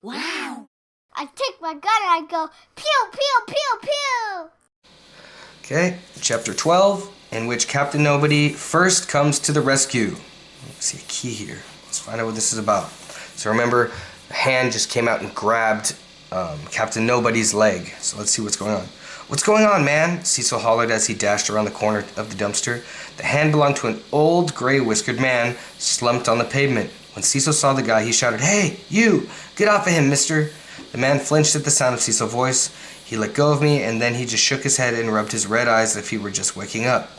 Wow. I take my gun and I go, pew, pew, pew, pew. Okay, chapter 12, in which Captain Nobody first comes to the rescue. Let's see a key here. Let's find out what this is about. So remember, a hand just came out and grabbed Captain Nobody's leg. So let's see what's going on. What's going on, man? Cecil hollered as he dashed around the corner of the dumpster. The hand belonged to an old, gray-whiskered man slumped on the pavement. When Cecil saw the guy, he shouted, "Hey, you! Get off of him, mister!" The man flinched at the sound of Cecil's voice. He let go of me, and then he just shook his head and rubbed his red eyes as if he were just waking up.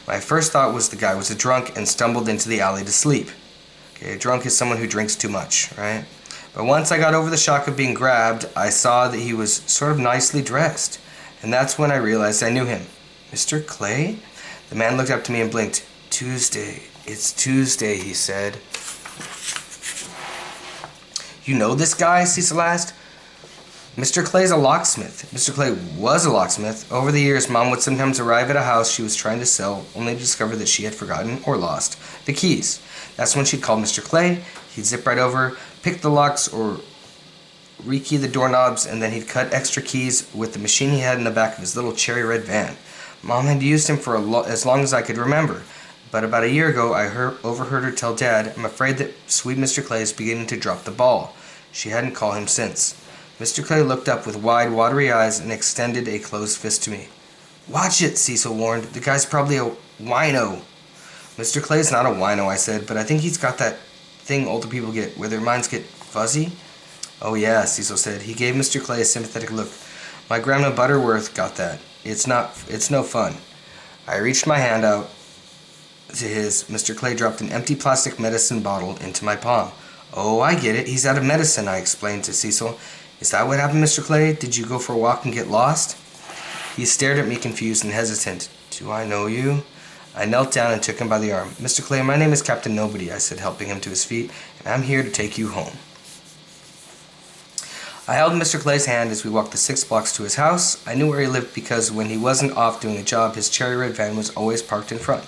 My first thought was the guy was a drunk and stumbled into the alley to sleep. Okay, a drunk is someone who drinks too much, right? But once I got over the shock of being grabbed, I saw that he was sort of nicely dressed. And that's when I realized I knew him. "Mr. Clay?" The man looked up to me and blinked. "Tuesday. It's Tuesday," he said. "You know this guy?" Cecil asked. "Mr. Clay's a locksmith." Mr. Clay was a locksmith. Over the years, Mom would sometimes arrive at a house she was trying to sell, only to discover that she had forgotten, or lost, the keys. That's when she'd call Mr. Clay. He'd zip right over, pick the locks, or rekey the doorknobs, and then he'd cut extra keys with the machine he had in the back of his little cherry red van. Mom had used him for as long as I could remember. But about a year ago, I overheard her tell Dad, "I'm afraid that sweet Mr. Clay is beginning to drop the ball." She hadn't called him since. Mr. Clay looked up with wide, watery eyes and extended a closed fist to me. "Watch it," Cecil warned. "The guy's probably a wino." "Mr. Clay's not a wino," I said, "but I think he's got that thing older people get, where their minds get fuzzy." "Oh yeah," Cecil said. He gave Mr. Clay a sympathetic look. "My Grandma Butterworth got that. It's no fun." I reached my hand out to his. Mr. Clay dropped an empty plastic medicine bottle into my palm. "Oh, I get it. He's out of medicine," I explained to Cecil. "Is that what happened, Mr. Clay? Did you go for a walk and get lost?" He stared at me confused and hesitant. "Do I know you?" I knelt down and took him by the arm. "Mr. Clay, my name is Captain Nobody," I said, helping him to his feet, "and I'm here to take you home." I held Mr. Clay's hand as we walked the 6 blocks to his house. I knew where he lived because when he wasn't off doing a job, his cherry red van was always parked in front.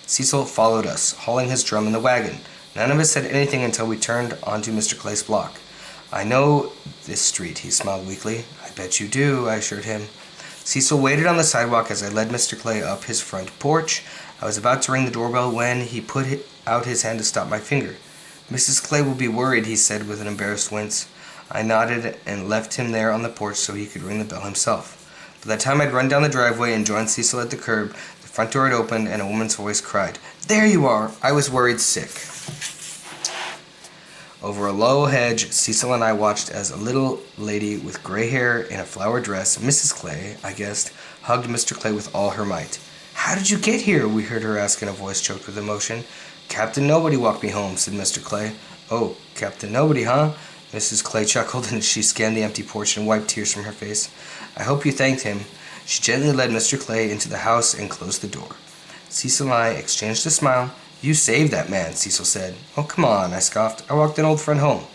Cecil followed us, hauling his drum in the wagon. None of us said anything until we turned onto Mr. Clay's block. "I know this street," he smiled weakly. "I bet you do," I assured him. Cecil waited on the sidewalk as I led Mr. Clay up his front porch. I was about to ring the doorbell when he put out his hand to stop my finger. "Mrs. Clay will be worried," he said with an embarrassed wince. I nodded and left him there on the porch so he could ring the bell himself. By the time I'd run down the driveway and joined Cecil at the curb, the front door had opened and a woman's voice cried, "There you are! I was worried sick." Over a low hedge, Cecil and I watched as a little lady with gray hair in a flower dress, Mrs. Clay, I guessed, hugged Mr. Clay with all her might. "How did you get here?" we heard her ask in a voice choked with emotion. "Captain Nobody walked me home," said Mr. Clay. "Oh, Captain Nobody, huh?" Mrs. Clay chuckled and she scanned the empty porch and wiped tears from her face. "I hope you thanked him." She gently led Mr. Clay into the house and closed the door. Cecil and I exchanged a smile. "You saved that man," Cecil said. "Oh, come on," I scoffed. "I walked an old friend home."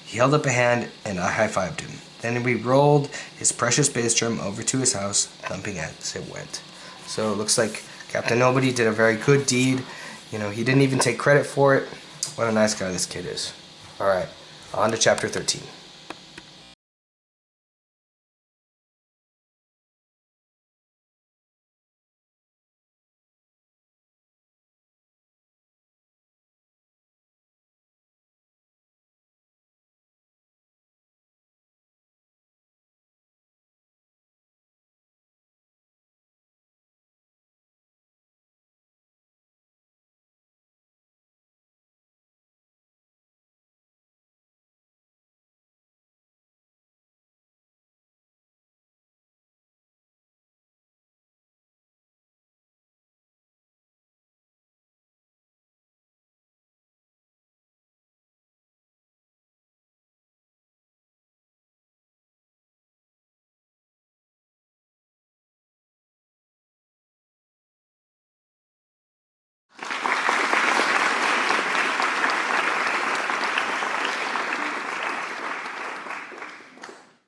He held up a hand and I high-fived him. Then we rolled his precious bass drum over to his house, thumping as it went. So it looks like Captain Nobody did a very good deed. You know, he didn't even take credit for it. What a nice guy this kid is. All right, on to chapter 13.